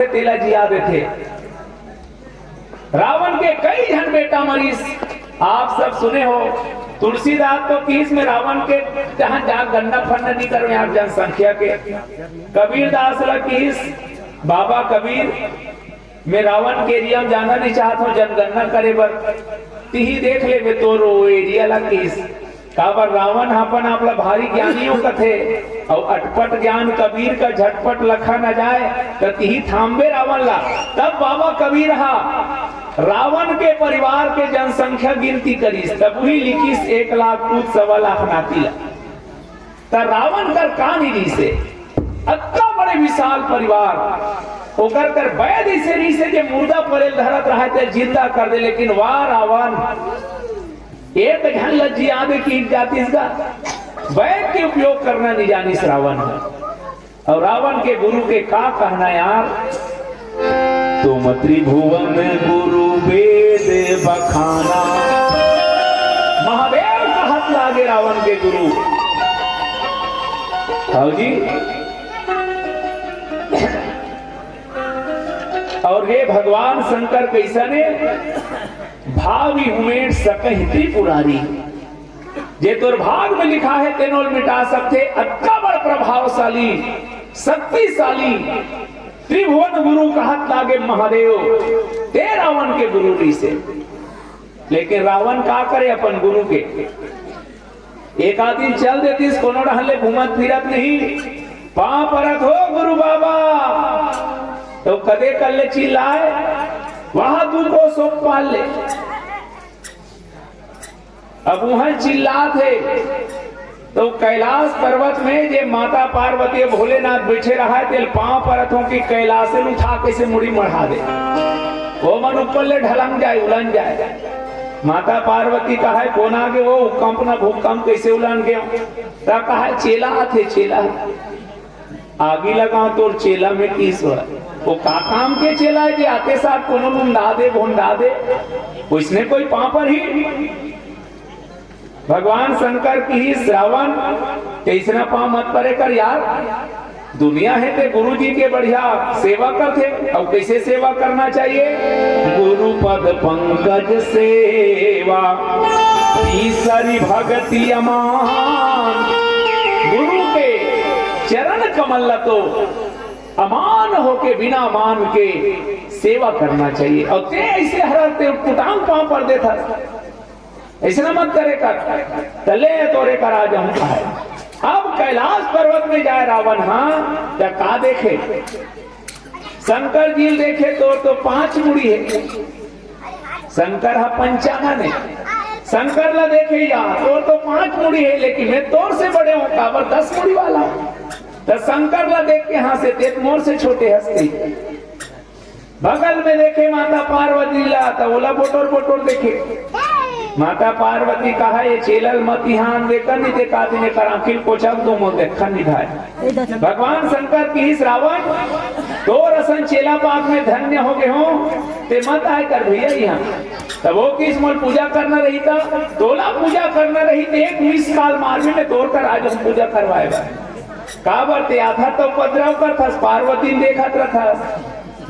तेला जी आते थे। रावण के कई जन बेटा मरीज आप सब सुने हो। तुलसीदास तो किस में रावण के जहां जहां गन्ना फन्न नहीं करो आप जनसंख्या के। कबीर दास किस बाबा कबीर में रावण के एरिया में जाना नहीं चाहता हूँ जनगणना करे बर ही देख ले वे तो रो एरिया ला किस काबर रावण अपन आपला भारी ज्ञानियों का थे और अटपट ज्ञान कबीर का झटपट लखा न जाए तो तिही थाम्बे रावण ला। तब बाबा कबीर रावण के परिवार के जनसंख्या गिनती करीस तब वही लिखीस 1 लाख पूत 1.25 लाख नाती ला। त रावण कर कहानी से अत्ता बड़े विशाल परिवार ओकर कर बैद इसे नहीं से जे मुर्दा परेल धरत रहा ते जिंदा कर दे। लेकिन वाह रावण एक ढंग लज्जी आदे की जाती इसका वैद के उपयोग करना नहीं जानी इस रावण का। और रावण के गुरु के का कहना यार तुम त्रिभुवन गुरु वेद बखाना। महादेव का हाथ लागे रावण के गुरु जी। और हे भगवान शंकर कैसा ने भावी उमेर सकहि त्रिपुरारी जे तोर भाग में लिखा है तेनोल मिटा सकते। अत्ता बड़ प्रभावशाली शक्तिशाली त्रिभुवन गुरु कहत लागे महादेव ते रावण के गुरु री से। लेकिन रावण का करे अपन गुरु के एक आदमी चल देती कोनो रहले घूमत फिरत नहीं पांव परत हो गुरु बाबा तो कदे कर ले चिल्लाए वहां तू को सोप पाल ले। अब वहां चिल्ला थे तो कैलाश पर्वत में जे माता पार्वती भोलेनाथ बैठे रहा थे पांव परतों की कैलाश से उठा कैसे मुड़ी मढ़ा दे वो मन ऊपर ले ढलंग जाए उलन जाए। माता पार्वती का है कौन आगे वो कंपना भूकंप कैसे उलन गया तब कहा चेला थे चेला आगे लगा तो चेला में किस वो का काम के चेला है कि आते साथ कोनो मुंडा दे भोंडा दे उसने कोई पांव पर ही भगवान शंकर की ही श्रावण कैसना पांव मत परे कर यार दुनिया है ते गुरु जी के बढ़िया सेवा करते। और कैसे सेवा करना चाहिए गुरु पद पंकज सेवा ईश्वरी भक्ति अमान। गुरु के चरण कमल तो अमान होके बिना मान के सेवा करना चाहिए। और ते ऐसे हरते कुटांग पांव पर देता ऐसा मत करे कर तले तोरे का राजा है। अब कैलाश पर्वत में जाए रावण क्या का देखे शंकर जी देखे तो 5 मुड़ी है शंकर पंचानन है। शंकर ला देखे यार तो 5 मुड़ी है लेकिन मैं तोर से बड़े हूँ काबर 10 मुड़ी वाला हूँ। तो शंकर ला देख के हंसे तेत मोर से छोटे हंसते। बगल में देखे माता पार्वती ला तो ओला बोटोर बोटोर देखे माता पार्वती कहा ये चेलल मत यहाँ देखकर नहीं देखा ने कराखिल पोछा तो मोल देखा नहीं भाई। भगवान शंकर की इस रावण तो रसन चेला पाक में धन्य हो गए हो ते मत आए कर भैया यहाँ तब वो किस मोल पूजा करना रही था तोला पूजा करना रही थे 1 साल मार्ग में तोड़ कर आज हम पूजा करवाएगा काबर ते आधा तो उपद्रव कर था पार्वती देखा था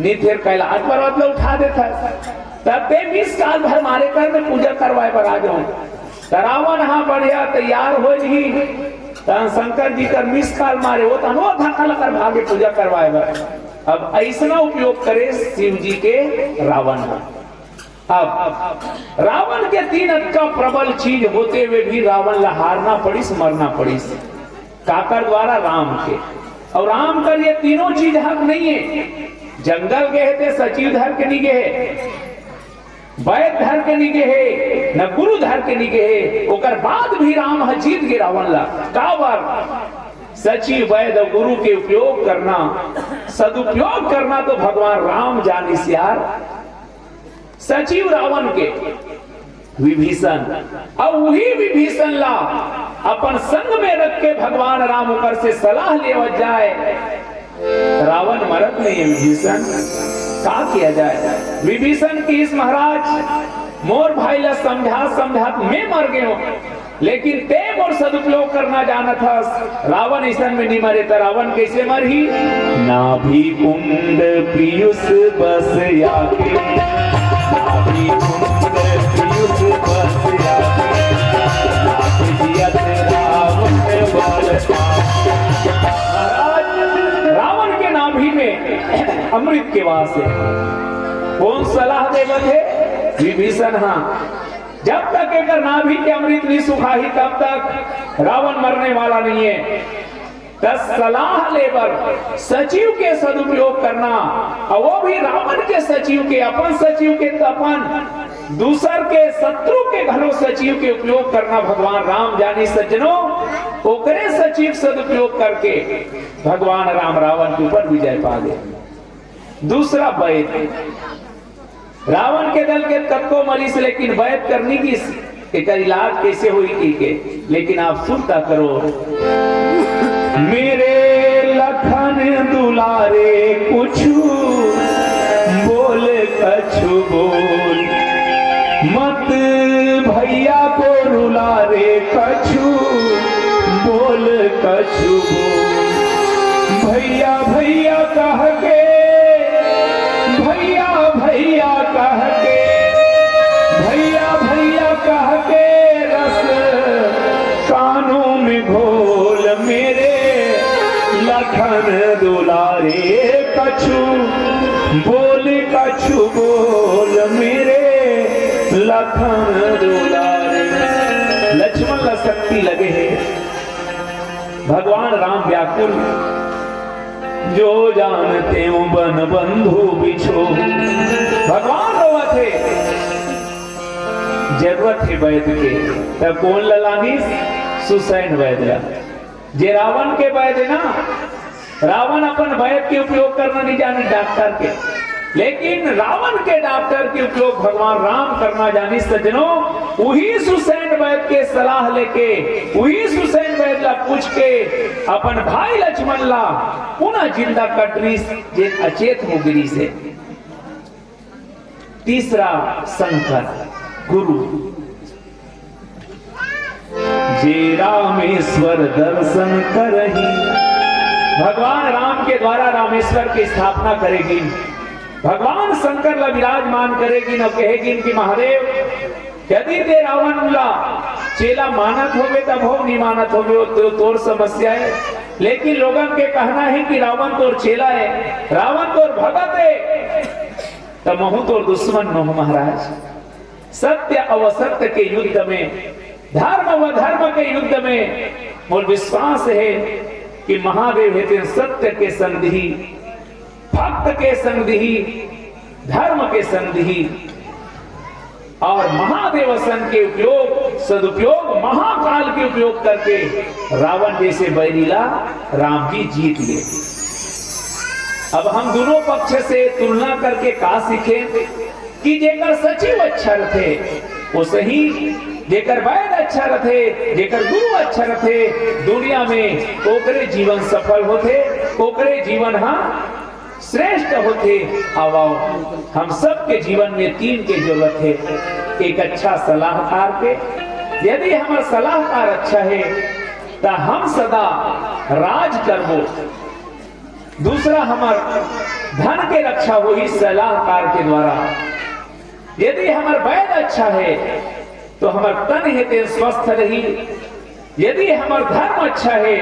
नहीं फिर कैलाश पर्वत में उठा देता तब 20 साल भर मारे कर में पूजा करवाए पर आ जाऊं। रावण हाँ बढ़िया तैयार हो नहीं शंकर जी कर 20 साल मारे वो तो धक्का कर भागे पूजा करवाए बर। अब ऐसा उपयोग करे शिव जी के रावण। अब रावण के 3 का प्रबल चीज होते हुए भी रावण ला हारना पड़ीस मरना पड़ीस काकर द्वारा राम के। और राम कर ये तीनों चीज हक नहीं है। जंगल गए थे सचिव धर के नहीं गए वैद धर के निगे है न गुरु धर के निगे है ओकर बाद भी राम जीत गे रावण ला। काबर सचिव वैद और गुरु के उपयोग करना सदुपयोग करना तो भगवान राम जानिस यार। सचिव रावण के विभीषण और वही विभीषण ला अपन संग में रख के भगवान राम ओकर से सलाह ले जाए रावण मरत नहीं है विभीषण का किया जाए। विभीषण की इस महाराज मोर भाई ला समझा मैं मर गए लेकिन तेग और सदुपयोग करना जाना था। रावण ईसन में नहीं मरे, तो रावण कैसे मर ही? नाभि कुंड पीयूष बस आके, नाभि कुंड पीयूष बस आके, जियत रावण बलता। महाराज, रावण के नाभि में अमृत के वास है। कौन सलाह देव थे? विभीषण। हाँ, जब तक एक नाभि के अमृत नहीं सुखा ही तब तक रावण मरने वाला नहीं है। दस सलाह लेबर सचिव के सदुपयोग करना, और वो भी रावण के सचिव के, अपन सचिव के अपन दूसर के शत्रु के घरों सचिव के उपयोग करना। भगवान राम जानी सज्जनों, ओकरे सचिव सदुपयोग करके भगवान राम रावण के ऊपर विजय पा गए। दूसरा वैद, रावण के दल के तत्को मरीज, लेकिन वैद करनी की एक इलाज कैसे हुई की के, लेकिन आप सुनता करो। मेरे लखन दुलारे कुछु बोल कछु बोल, मत भैया को रुलारे कछु बोल कछु बोल। भैया भैया कह के, भैया भैया कह के, भैया भैया कह के रस कानों में घोल। मेरे लखन दुलारे कछु बोल कछु बोल, मेरे लखन दुलारे। लक्ष्मण का शक्ति लगे है, भगवान राम व्याकुल, जो जानते हो बन बंधु बिछो। भगवान रोवा थे, जरूरत है वैद के, तब कौन ललानी? सुसैन वैद्य। जे रावण के वैद ना, रावण अपन वैद के उपयोग करना नहीं जाने, डॉक्टर के, लेकिन रावण के डॉक्टर के उपयोग भगवान राम करना जानी सज्जनों। वही सुसैन वैद्य के सलाह लेके, वही सुसैन वैद्य ला पूछ के अपन भाई लक्ष्मण ला पुनः जिंदा कटरी जे अचेत हो गिरी से। तीसरा शंकर गुरु, जे रामेश्वर दर्शन करही। भगवान राम के द्वारा रामेश्वर की स्थापना करेगी, भगवान शंकर ला विराजमान करेगी न कहेगी कि महादेव, यदि ते रावण ला चेला मानत होगे तब हो, नहीं मानत होगे तो तोर समस्या है। लेकिन लोगों के कहना है कि रावण तोर चेला है, रावण तोर भगत है, तब महू तोर दुश्मन न हो। महाराज, सत्य अवसत्य के युद्ध में, धर्म व धर्म के युद्ध में मोर विश्वास है कि महादेव है सत्य के संधि, भक्त के संधि, धर्म के संधि, और महादेव सन के उपयोग सदुपयोग महाकाल के उपयोग करके रावण जैसे बैरीला राम जी जीत गए। अब हम दोनों पक्ष से तुलना करके का सीखे कि जेकर सचिव अच्छा रहे वो सही, जेकर वैद अच्छा रहे, जेकर गुरु अच्छा रहे, दुनिया में ओकरे जीवन सफल होते, ओकरे जीवन हाँ श्रेष्ठ होते। अब हम सब के जीवन में तीन के जरूरत है, एक अच्छा सलाहकार के, यदि हमारा सलाहकार अच्छा है तो हम सदा राज करबो। दूसरा हमार धन के रक्षा हो ही सलाहकार के द्वारा। यदि हमार वैद अच्छा है तो हमार तन हेते स्वस्थ रही, यदि हमार धर्म अच्छा है,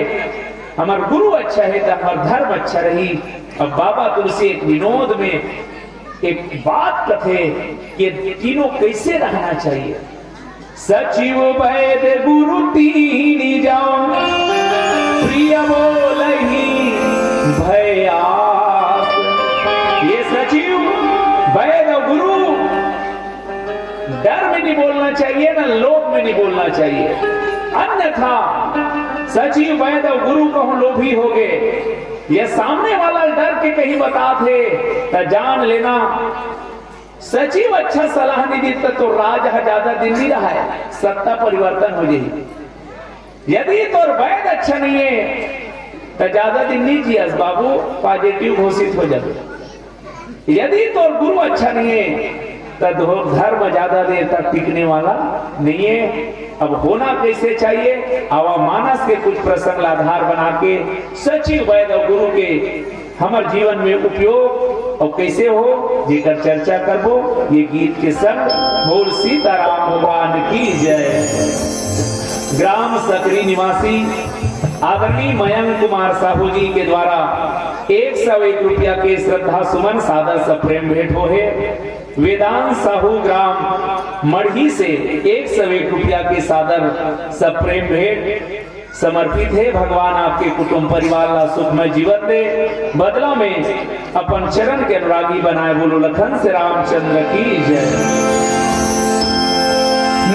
हमार गुरु अच्छा है तो हमार धर्म अच्छा रही। अब बाबा तुलसी एक विनोद में एक बात कथे कि तीनों कैसे रहना चाहिए। सचिव वैद गुरु तीन जाओ, प्रिय बोलहि भयास। ये सचिव वैद गुरु डर में नहीं बोलना चाहिए, ना लोभ में नहीं बोलना चाहिए, अन्यथा सचिव वैद गुरु कहूं लोभी हो गए। ये सामने वाला डर के कहीं बताते तो जान लेना सचिव अच्छा सलाह नहीं देता तो राज ज्यादा दिन नहीं रहा है, सत्ता परिवर्तन हो जाएगी। यदि तोर वैद अच्छा नहीं है तो ज्यादा दिन नहीं जिया बाबू, पॉजिटिव घोषित हो जाए। यदि तोर गुरु अच्छा नहीं है तो धर्म ज्यादा देर तक टिकने वाला नहीं है। अब होना कैसे चाहिए, आवा मानस के कुछ प्रसंग आधार बना के सचिव वैद और गुरु के हमार जीवन में उपयोग और कैसे हो जेकर चर्चा करबो ये गीत के संग। बोल सीताराम भगवान की जय। ग्राम सकरी निवासी आदरणीय मयंक कुमार साहू जी के द्वारा 101 रुपया के श्रद्धा सुमन सादर सप्रेम भेंट हो है। वेदांत साहू ग्राम मढ़ी से 101 रुपया के सादर सप्रेम भेंट समर्पित है। भगवान आपके कुटुंब परिवार ला सुखमय जीवन दे, बदला में अपन चरण के अनुरागी बनाए। बोलो लखन से रामचंद्र की जय।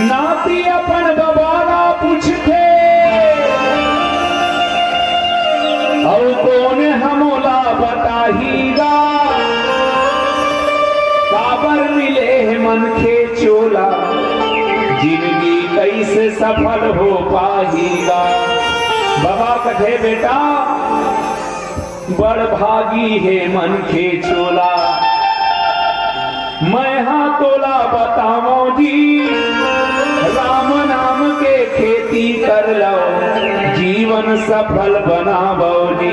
नाती अपन बबाला पूछते और कौन हमोला बताहीगा, काबर मिले है मन के चोला, जिंदगी कैसे सफल हो पाएगा। बाबा कहे बेटा बड़ भागी है मन के चोला, मैं हाँ तोला बताओ जी, राम नाम के खेती कर लो, जीवन सफल बनाओ जी।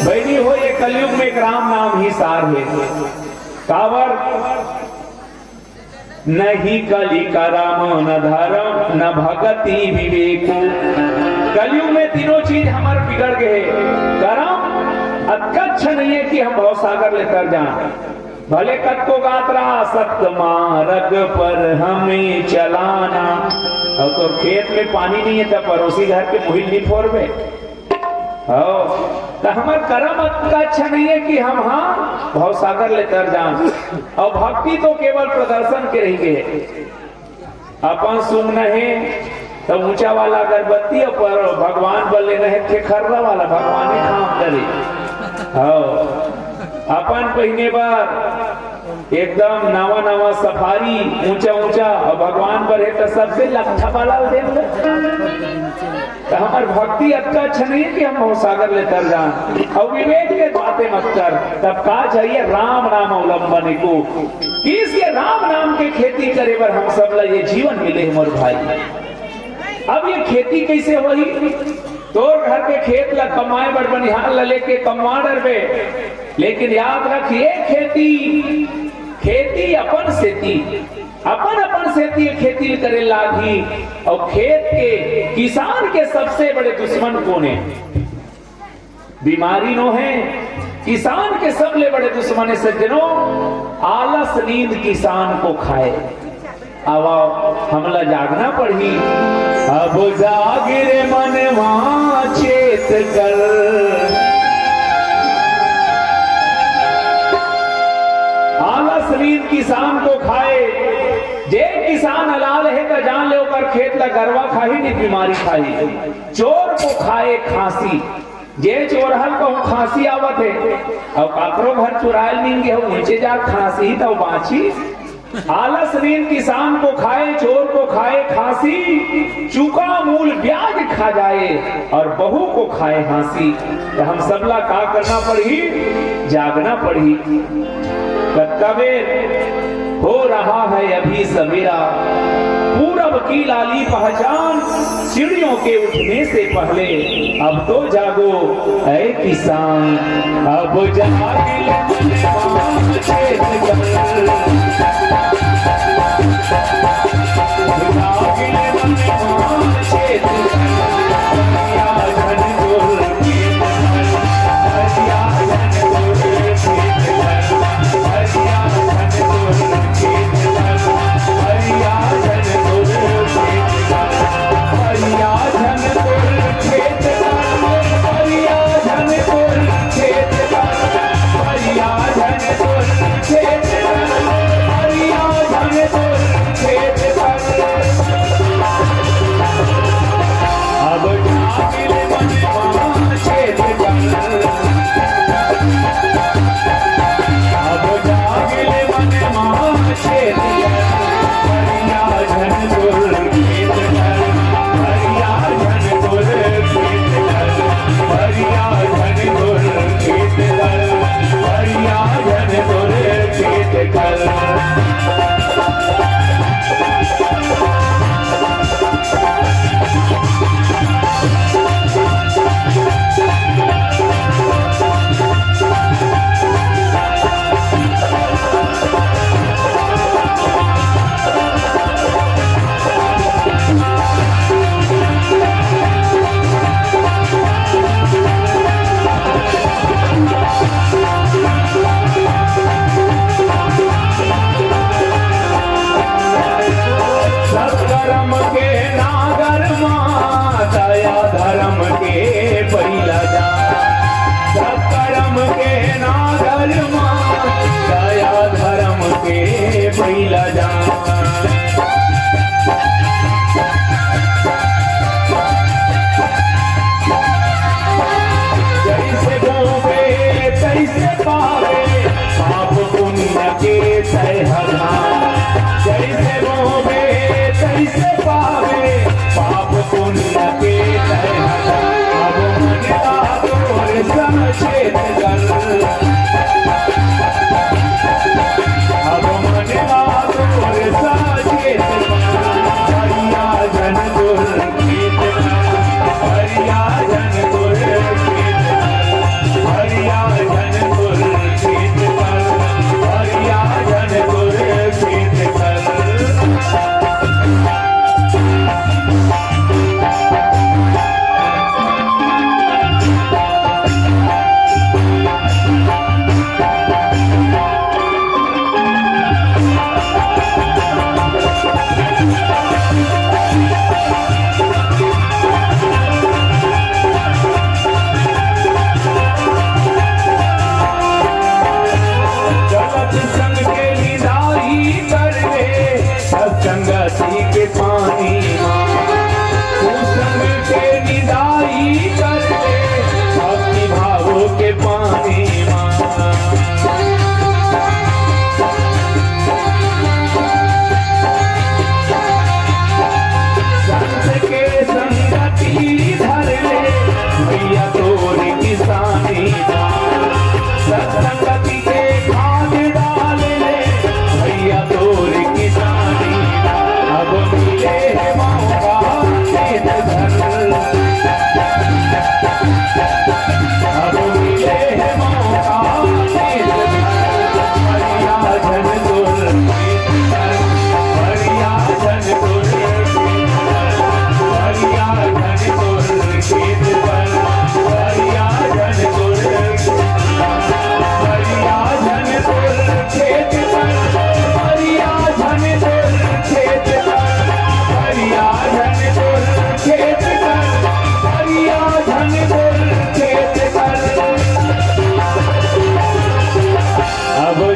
भाई हो ये कलयुग में एक राम नाम ही सार है। कावर नहीं कली का राम न धर्म न भगति विवेक। कलयुग में तीनों चीज हमारे बिगड़ गए। कर्म अकच्छ नहीं है कि हम भवसागर ले तर जाए, भले कद को गात्रा सत्य मार्ग पर हमें चलाना। और तो खेत में पानी नहीं है तो पड़ोसी घर के मुहिल नहीं फोड़बे। तो हमारे कर्म का अच्छा नहीं है कि हम हाँ भवसागर ले तर जाए। और भक्ति तो केवल प्रदर्शन के रही गए। अपन सुन नहीं तो ऊंचा वाला अगरबत्ती पर भगवान बोले रहे थे खर्रा वाला भगवान ही काम करे। अपन पहने बार एकदम नवा नवा सफारी ऊंचा ऊंचा और भगवान पर है तो सबसे लट्ठा वाला दे। तो हमार भक्ति अच्छा अच्छा नहीं है कि हम भवसागर ले तर जाए। और विवेक के बातें मत कर। तब कहा चाहिए राम नाम अवलंबन को, इसके राम नाम के खेती करे पर हम सब ला ये जीवन मिले हमारे भाई। अब ये खेती कैसे होगी, तोर घर के खेत ला कमाए बड़ बनिहार ला लेके कमा डरबे, लेकिन याद रखिए खेती अपन सेती, अपन सेती खेती करे लागी। और खेत के किसान के सबसे बड़े दुश्मन कौन है? बीमारी नो है। किसान के सबसे बड़े दुश्मन है सज्जनों आलस नींद किसान को खाए। अब हमला जागना पड़ी। अब जागिरे मनवा चेत कर, आलस नींद किसान को खाए। जे किसान हलाल है तो जान ले कर खेत ला गरवा खाही नहीं बीमारी खाही। चोर को खाए खांसी, जे चोरहल को खांसी आवत है। और काकरो घर चुरायल नहीं गए ऊंचे जा खांसी तो बाची। आलस नींद किसान को खाए, चोर को खाए खांसी, चुका मूल ब्याज खा जाए और बहू को खाए हंसी। तो हम सबला का करना पड़ी, जागना पड़ी। कबीर हो रहा है अभी सवेरा, पूरब की लाली पहचान चिड़ियों के उठने से पहले। अब तो जागो ऐ किसान, अब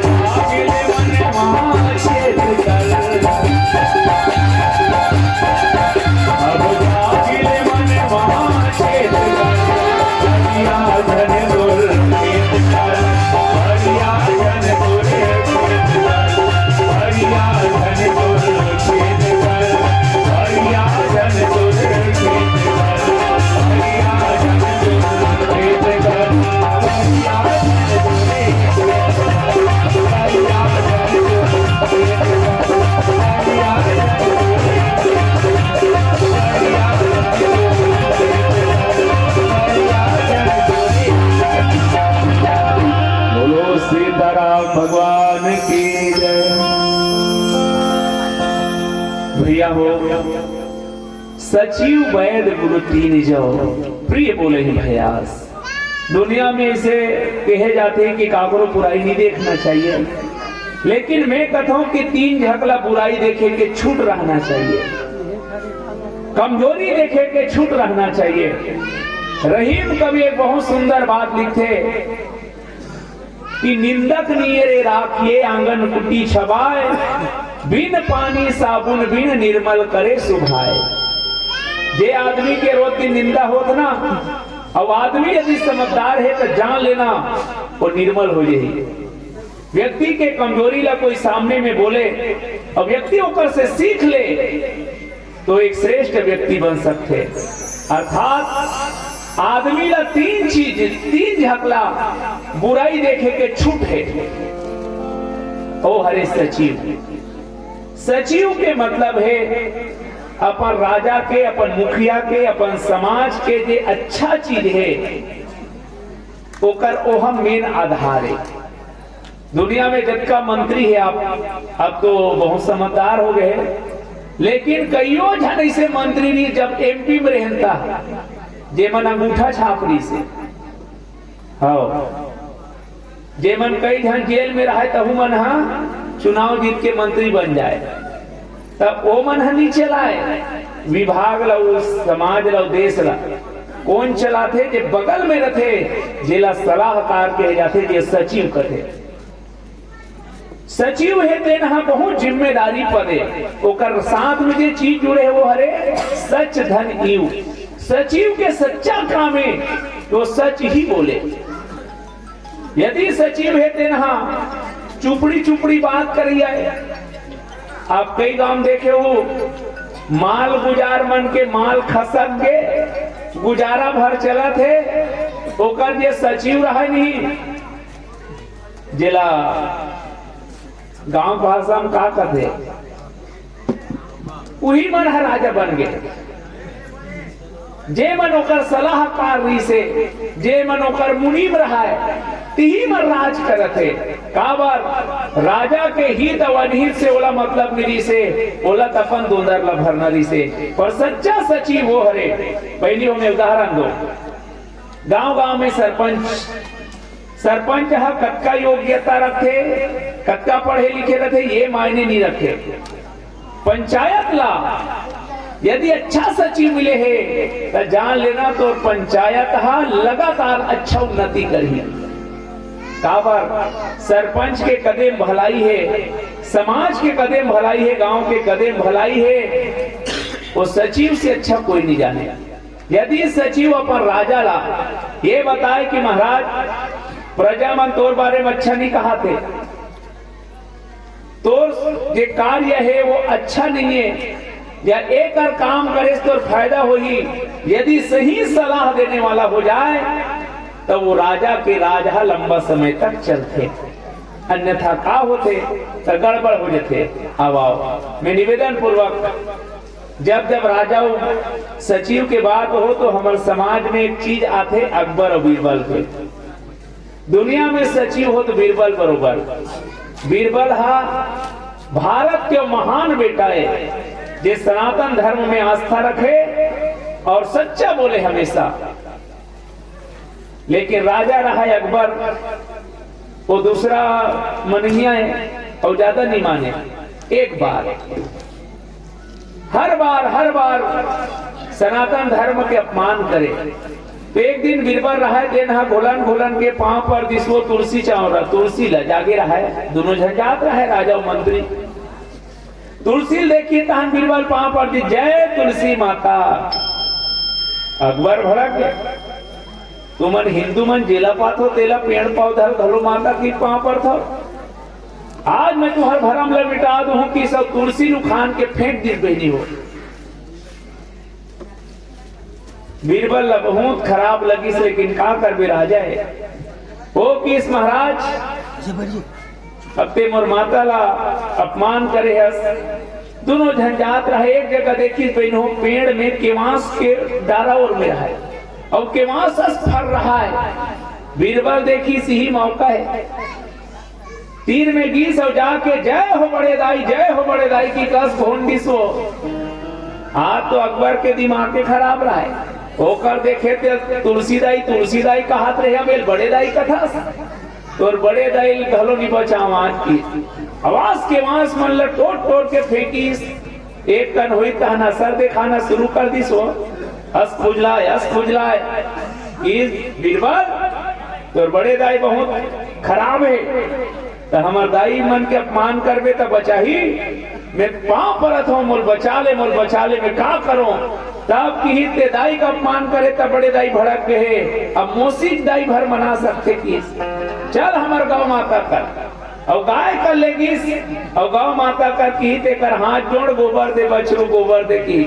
जागिले मनवा चेत कर, अब जागिले मनवा चेत कर, हरिया जन दुर्खेत कर, हरिया जन दुर्खेत कर, हरिया जन दुर्खेत कर, हरिया जन दुर्खेत कर, हरिया जन दुर्खेत कर, हरिया जन दुर्खेत कर, हरिया जन दुर्खेत कर, हरिया जन बोलो सीताराम भगवान की जय। भैया हो सचिव वैद गुरु तीन जो प्रिय बोले ही भयास। दुनिया में इसे कहे जाते हैं कि काकरो बुराई नहीं देखना चाहिए, लेकिन मैं कहता हूं कि तीन झकला बुराई देखे के छूट रहना चाहिए, कमजोरी देखे के छूट रहना चाहिए। रहीम कवि एक बहुत सुंदर बात लिखते कि निंदक नियरे राखिए आंगन कुटी छबाए, बिन पानी साबुन बिन निर्मल करे सुभाए। जे आदमी के रोज की निंदा होत ना, अब आदमी यदि समझदार है तो जान लेना वो निर्मल हो जाए। व्यक्ति के कमजोरी ला कोई सामने में बोले और व्यक्ति होकर से सीख ले तो एक श्रेष्ठ व्यक्ति बन सकते। अर्थात आदमी ला तीन चीज, तीन झकला बुराई देखे के छूट है। ओ हरे सचिव, सचिव के मतलब है अपन राजा के, अपन मुखिया के, अपन समाज के जे अच्छा चीज है ओकर ओहम मेन आधार है। दुनिया में जितना मंत्री है आप अब तो बहुत समझदार हो गए, लेकिन कईयों जन ऐसे मंत्री नहीं जब एमपी में रहता जे मन अंगूठा छापरी से, हाँ जे मन कई जन जेल में रहे तहु मन चुनाव जीत के मंत्री बन जाए, तब वो मन नहीं चलाए विभाग ला, समाज ला, देश ला। कौन चलाते जे बगल में रहते जेला सलाहकार के जाते, जे सचिव कथे। सचिव है तेना बहुत जिम्मेदारी पदे, ओकर साथ में जे चीज जुड़े है वो हरे सच धन ईव। सचिव के सच्चा काम है तो सच ही बोले। यदि सचिव है तेना चुपड़ी चुपड़ी बात करिए, आप कई गांव देखे हो माल गुजार मन के माल खसक के गुजारा भर चला थे, ओकर जे सचिव रहा नहीं जिला गांव भाषा में का कहते वही मन राजा बन गए। जे मन ओकर सलाहकार रही से, जे मन ओकर मुनीम रहा है तिही मन राज करत है। काबर राजा के हित और अनहित से ओला मतलब निरी से, ओला तपन दोंदर ला भरनरी से। पर सच्चा सचिव वो हरे। पहली हमें उदाहरण दो, गांव गांव में सरपंच कत्का योग्यता रखे, कत्का पढ़े लिखे रखे ये मायने नहीं रखे। पंचायत ला यदि अच्छा सचिव मिले है तो जान लेना तो पंचायत लगातार अच्छा उन्नति करी। काबर सरपंच के कदम भलाई है, समाज के कदम भलाई है, गांव के कदम भलाई है, वो सचिव से अच्छा कोई नहीं जाने। यदि सचिव अपन राजा ला ये बताए कि महाराज प्रजा मन तोर बारे में अच्छा नहीं कहा थे, तो जो कार्य है वो अच्छा नहीं है, या एक और काम करे तो फायदा हो ही, यदि सही सलाह देने वाला हो जाए तो वो राजा के राजा लंबा समय तक चलते, अन्यथा का होते तो गड़बड़ हो जाते। अब आओ मैं निवेदन पूर्वक, जब जब राजा सचिव के बात हो तो हमारे समाज में एक चीज आते अकबर और बीरबल के। दुनिया में सचिव हो तो बीरबल बरोबर। बीरबल भारत के महान बेटा है जे सनातन धर्म में आस्था रखे और सच्चा बोले हमेशा। लेकिन राजा रहा है अकबर, वो दूसरा मनहिया है और ज्यादा नहीं माने। एक बार हर बार सनातन धर्म के अपमान करे, तो एक दिन बीरबल रहा है देन घोलन घोलन के पांव पर दिसवो तुलसी चावरा तुलसी ला जागे रहा है, दोनों झंझात रहा है राजा और मंत्री। तुलसी देखिए तहन बीरबल पांव पर दी जय तुलसी माता। अकबर भड़क तुमन हिंदू मन जेला पात हो तेला पेड़ पौधा घलो माता की पांव पर था। आज मैं तुहर भरम ल मिटा दूं कि सब तुलसी नु खान के फेंक दी बहनी हो। बीरबल बहुत खराब लगी से, लेकिन का कर भी राजा है ओ किस महाराज अब ते मोर माता ला अपमान करे हस। दोनों झंझात रहे। एक जगह देखी बहनों पेड़ में केवास के डारा और में है और केवास फर रहा है। बीरबल देखी सही मौका है, तीर में गीस और जाके जय हो बड़े दाई की कस भोंडी सो। आज तो अकबर के दिमाग के खराब रहा है। होकर देखे थे तुलसी दाई का हाथ रहे बेल बड़े दाई का था तो बड़े दाई घलो नहीं बचा आवाज की। आवाज के वास मन ल टोट के फेंकीस। एक कन हुई तहना सर दिखाना शुरू कर दी सो हस खुजलाए बीरबल तो बड़े दाई बहुत खराब है तो हमार दाई मन के अपमान करबे तो बचा ही मैं पांव परत हूँ मोल बचा ले मैं का करूं। तब की ते दाई का अपमान करे तब बड़े दाई भड़क गए। अब मोसीक दाई भर मना सकते कि चल हमार गौ माता कर और गाय कर लेगी और गौ माता कर की ते कर हाथ जोड़ गोबर दे बछरू गोबर दे की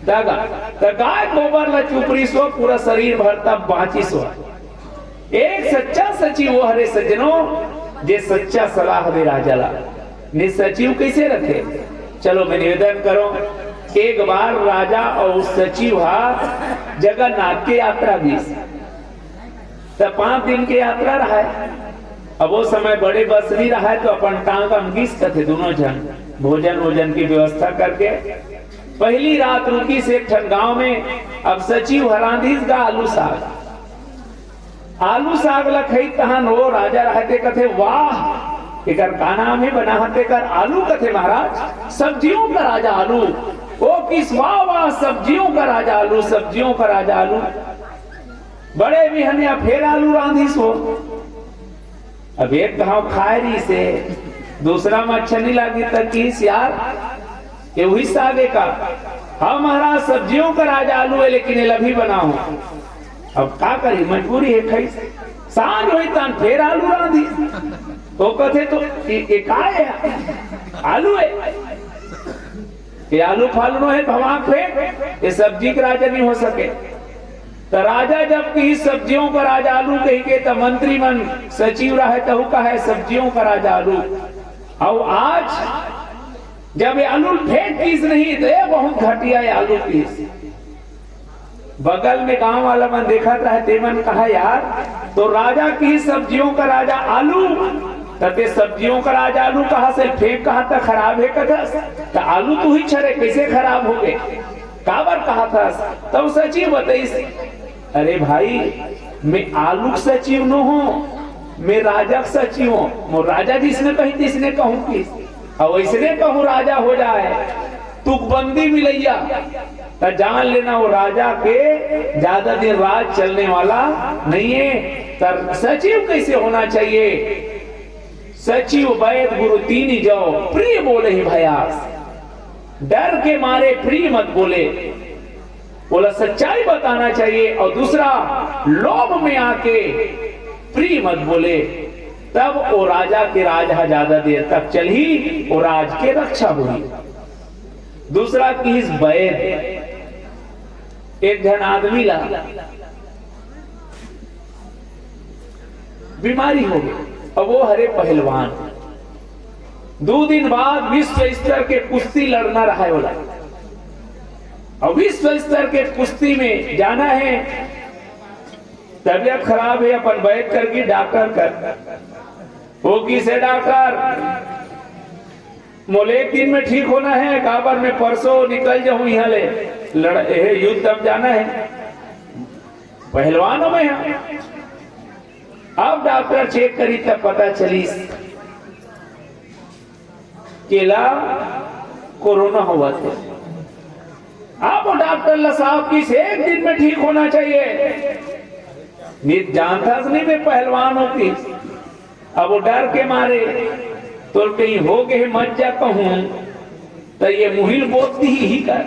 गाय गोबर ला चुपड़ी सो पूरा शरीर भर तब बाँची सो। एक सच्चा सचिव वो हरे सज्जनों जे सच्चा सलाह दे राजा ला ने सचिव कैसे रखे। चलो मैं निवेदन करो एक बार राजा और सचिव जगन्नाथ के यात्रा भी तब 5 दिन के यात्रा रहा है। अब वो समय बड़े बस नहीं रहा है तो अपन टांग अंगिस थे दोनों जन भोजन की व्यवस्था करके पहली रात रुकी से एक गांव में। अब सचिव हरांधीस का आलू साग लखई तहन हो राजा रहते कथे वाह एकर का नाम है बनाते कर आलू कथे महाराज सब्जियों का राजा आलू। ओ किस वाह सब्जियों का राजा आलू बड़े बिहनिया फेर आलू रांधी सो। अब एक गाँव खाए रही से दूसरा में अच्छा नहीं लगी तक किस यार ये वही सागे का। हाँ महाराज सब्जियों का राजा आलू है लेकिन ये लभी बनाओ। अब का करी मजबूरी है खाई सांझ हुई तन फेर आलू रांधी तो कथे तो ये का है आलू है ये आलू फालू है भवाक फेंक ये सब्जी का राजा नहीं हो सके। तो राजा जब की सब्जियों का राजा आलू कही के तो मंत्री मन सचिव रहे तो का है सब्जियों का राजा आलू। और आज जब ये आलू फेंक पीस नहीं तो ये बहुत घटिया है आलू पीस। बगल में गांव वाला मन देखा था तेमन कहा यार तो राजा की सब्जियों का राजा आलू तते सब्जियों का राजा आलू कहा से फेंक कहा था खराब है कथा तो आलू तू ही छरे कैसे खराब हो गए काबर कहा था। तब सचिव बताइस अरे भाई मैं आलू सचिव न हूँ मैं राजा सचिव हूँ। राजा जिसने कही जिसने कहूँ कि और वैसने कहूँ राजा हो जाए तुकबंदी मिलैया तो जान लेना वो राजा के ज्यादा दिन राज चलने वाला नहीं है। तर सचिव कैसे होना चाहिए। सचिव वैद गुरु तीन ही जाओ प्रिय बोले ही भयास डर के मारे प्रिय मत बोले बोला सच्चाई बताना चाहिए। और दूसरा लोभ में आके प्रिय मत बोले तब वो राजा के राज ज्यादा देर तक चली वो राज के रक्षा हुई। दूसरा की इस वैद एक जन आदमी ला बीमारी हो गई और वो हरे पहलवान 2 दिन बाद विश्व स्तर के कुश्ती लड़ना रहा है बोला और विश्व स्तर के कुश्ती में जाना है। तबीयत खराब है अपन बैठ करके डॉक्टर कर वो किसे डॉक्टर मोले 1 दिन में ठीक होना है काबर में परसों निकल जाऊं यहाँ ले युद्ध तब जाना है पहलवानों में है। अब डॉक्टर चेक करी तब पता चली केला कोरोना हुआ थे। अब वो डॉक्टर ला साहब किस एक दिन में ठीक होना चाहिए। नहीं जानता नहीं मैं पहलवानों की, अब वो डर के मारे तो कहीं हो गए मत जा कहूं तो ये मुहिल बोलती ही कर,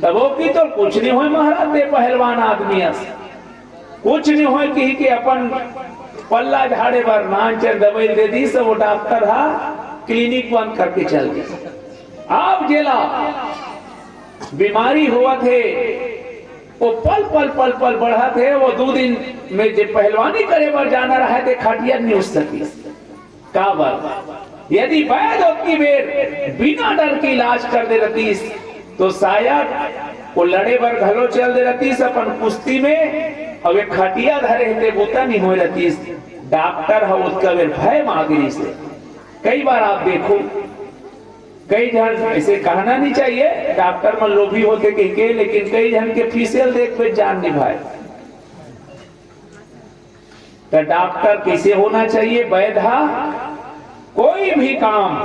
तब वो की तो कुछ नहीं हो महाराज पहलवान आदमी कुछ नहीं हो कि अपन पल्ला झाड़े पर नानचर दवाई दे दी, सब वो डॉक्टर हा क्लिनिक बंद करके चल गए। आप जेला बीमारी हुआ थे वो पल पल पल पल बढ़ा थे, वो 2 दिन में जो पहलवानी करे पर जाना रहा थे खटिया नहीं उठ सकी का बार। यदि वैद की बेर बिना डर की इलाज कर दे रतीस तो शायद वो लड़े बर घलो चल दे रतीस अपन कुश्ती में, अब एक खटिया धरे थे बूता नहीं हो रतीस। डॉक्टर है उसका बेर भय मांगरी से। कई बार आप देखो कई जन ऐसे कहना नहीं चाहिए डॉक्टर में लोभी होते के, लेकिन कई जन के फीसेल देख पे जान निभाए। तो डॉक्टर कैसे होना चाहिए? वैधा कोई भी काम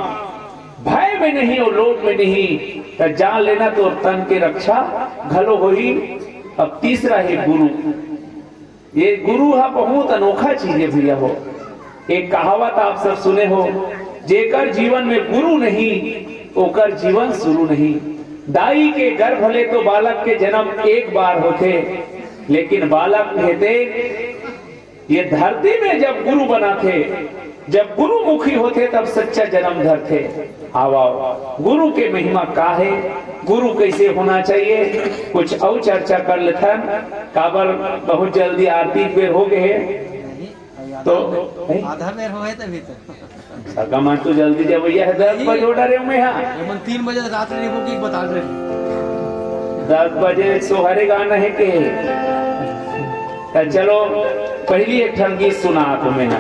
भय में नहीं और लोभ में नहीं, तो जान लेना तो तन के रक्षा घलो होई। अब तीसरा है गुरु। ये गुरु है बहुत अनोखा चीज है भैया हो। एक कहावत आप सब सुने हो, जेकर जीवन में गुरु नहीं ओकर जीवन शुरू नहीं। दाई के गर्भ ले तो बालक के जन्म एक बार होते, लेकिन बालक कहते ये धरती में जब गुरु बना थे, जब गुरु मुखी होते तब सच्चा जन्म धर थे। आओ गुरु के महिमा का है, गुरु कैसे होना चाहिए, कुछ और चर्चा कर लेथन। काबर बहुत जल्दी आरती बेर हो गए तो आधा बेर हो तभी सगमन तो जल्दी जब भैया है 10 बजे ऑर्डर है मैं हाँ 3 बजे रात में बुकिंग बता रहे 10 बजे सोहरे गाना है के। चलो पहली एक ठन गीत सुना तुम्हें ना।